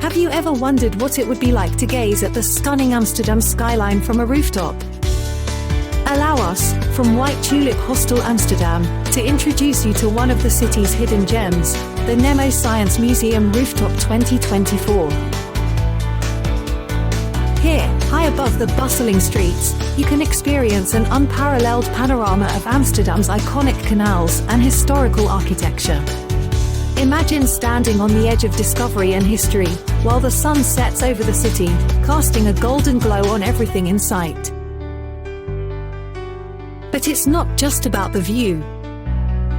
Have you ever wondered what it would be like to gaze at the stunning Amsterdam skyline from a rooftop? Allow us, from White Tulip Hostel Amsterdam, to introduce you to one of the city's hidden gems, the Nemo Science Museum Rooftop 2024. Here, high above the bustling streets, you can experience an unparalleled panorama of Amsterdam's iconic canals and historical architecture. Imagine standing on the edge of discovery and history, while the sun sets over the city, casting a golden glow on everything in sight. But it's not just about the view.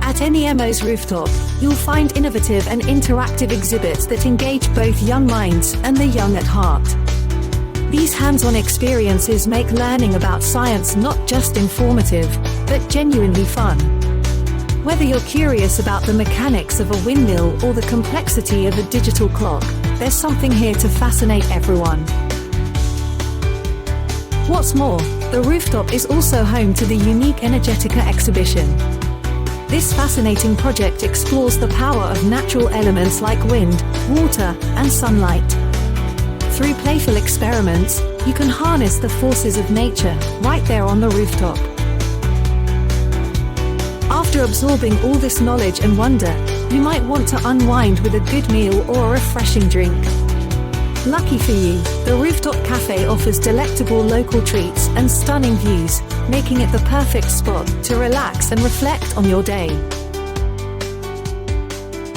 At Nemo's rooftop, you'll find innovative and interactive exhibits that engage both young minds and the young at heart. These hands-on experiences make learning about science not just informative, but genuinely fun. Whether you're curious about the mechanics of a windmill or the complexity of a digital clock, there's something here to fascinate everyone. What's more, the rooftop is also home to the unique Energetica exhibition. This fascinating project explores the power of natural elements like wind, water, and sunlight. Through playful experiments, you can harness the forces of nature right there on the rooftop. After absorbing all this knowledge and wonder, you might want to unwind with a good meal or a refreshing drink. Lucky for you, the Rooftop Café offers delectable local treats and stunning views, making it the perfect spot to relax and reflect on your day.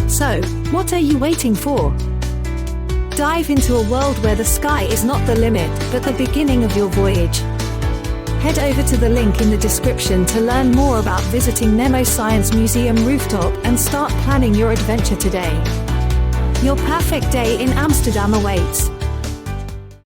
So, what are you waiting for? Dive into a world where the sky is not the limit, but the beginning of your voyage. Head over to the link in the description to learn more about visiting Nemo Science Museum Rooftop and start planning your adventure today. Your perfect day in Amsterdam awaits.